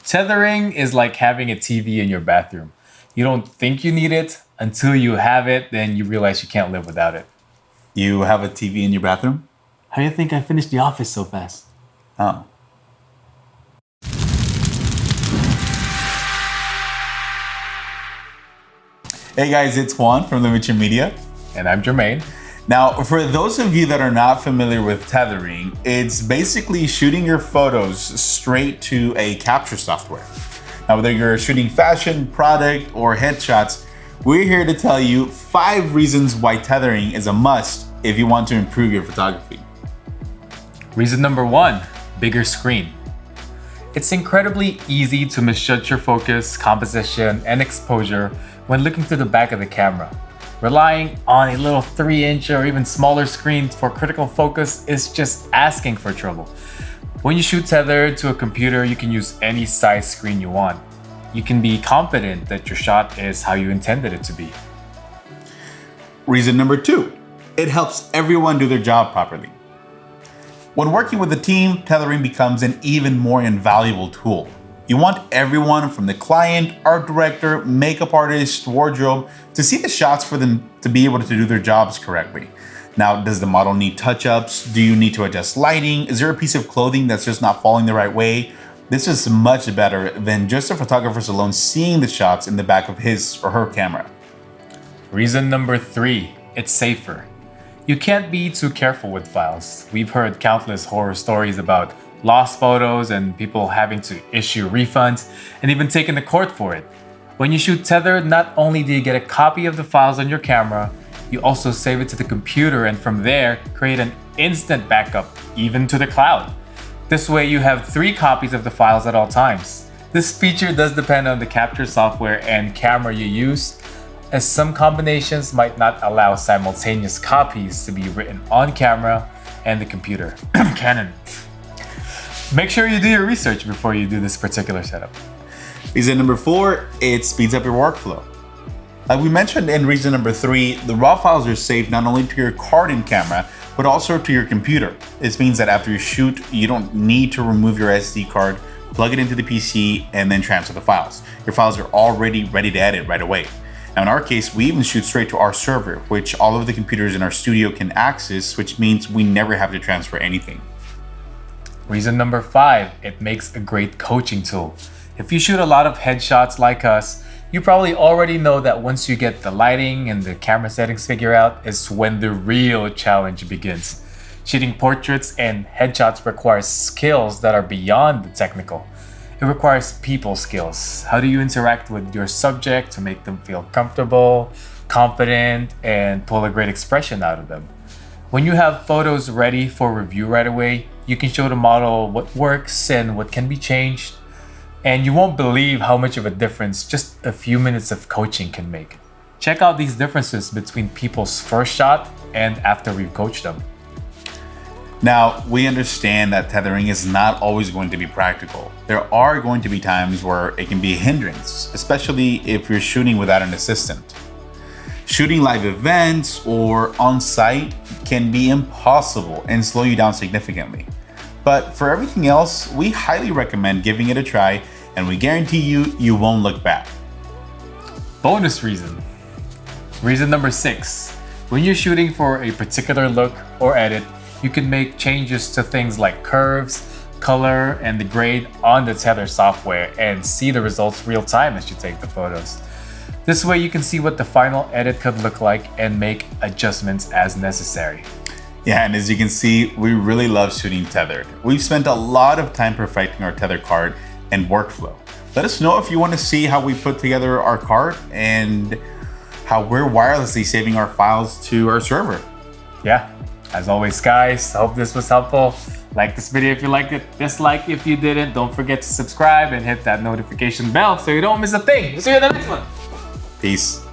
Tethering is like having a TV in your bathroom. You don't think you need it until you have it, then you realize you can't live without it. You have a TV in your bathroom? How do you think I finished The Office so fast? Oh. Hey guys, it's Juan from Limit Your Media. And I'm Jermaine. Now, for those of you that are not familiar with tethering, it's basically shooting your photos straight to a capture software. Now, whether you're shooting fashion, product, or headshots, we're here to tell you 5 reasons why tethering is a must if you want to improve your photography. Reason number 1, bigger screen. It's incredibly easy to misjudge your focus, composition, and exposure when looking through the back of the camera. Relying on a little 3-inch or even smaller screen for critical focus is just asking for trouble. When you shoot tethered to a computer, you can use any size screen you want. You can be confident that your shot is how you intended it to be. Reason number 2, it helps everyone do their job properly. When working with a team, tethering becomes an even more invaluable tool. You want everyone from the client, art director, makeup artist, wardrobe to see the shots for them to be able to do their jobs correctly. Now, does the model need touch-ups? Do you need to adjust lighting? Is there a piece of clothing that's just not falling the right way? This is much better than just a photographer alone seeing the shots in the back of his or her camera. Reason number 3, it's safer. You can't be too careful with files. We've heard countless horror stories about lost photos and people having to issue refunds and even taken to court for it. When you shoot tethered, not only do you get a copy of the files on your camera, you also save it to the computer and from there create an instant backup, even to the cloud. This way you have 3 copies of the files at all times. This feature does depend on the capture software and camera you use, as some combinations might not allow simultaneous copies to be written on camera and the computer. Canon. Make sure you do your research before you do this particular setup. Reason number 4, it speeds up your workflow. Like we mentioned in reason number 3, the raw files are saved not only to your card and camera, but also to your computer. This means that after you shoot, you don't need to remove your SD card, plug it into the PC, and then transfer the files. Your files are already ready to edit right away. Now in our case, we even shoot straight to our server, which all of the computers in our studio can access, which means we never have to transfer anything. Reason number 5, it makes a great coaching tool. If you shoot a lot of headshots like us, you probably already know that once you get the lighting and the camera settings figured out is when the real challenge begins. Shooting portraits and headshots requires skills that are beyond the technical. It requires people skills. How do you interact with your subject to make them feel comfortable, confident, and pull a great expression out of them? When you have photos ready for review right away, you can show the model what works and what can be changed, and you won't believe how much of a difference just a few minutes of coaching can make. Check out these differences between people's first shot and after we've coached them. Now, we understand that tethering is not always going to be practical. There are going to be times where it can be a hindrance, especially if you're shooting without an assistant. Shooting live events or on-site can be impossible and slow you down significantly. But for everything else, we highly recommend giving it a try, and we guarantee you won't look back. Bonus reason. Reason number 6. When you're shooting for a particular look or edit, you can make changes to things like curves, color, and the grade on the Tether software and see the results real time as you take the photos. This way you can see what the final edit could look like and make adjustments as necessary. Yeah, and as you can see, we really love shooting tethered. We've spent a lot of time perfecting our tether card and workflow. Let us know if you want to see how we put together our card and how we're wirelessly saving our files to our server. Yeah, as always guys, I hope this was helpful. Like this video if you liked it, dislike if you didn't. Don't forget to subscribe and hit that notification bell so you don't miss a thing. We'll see you in the next one. Peace.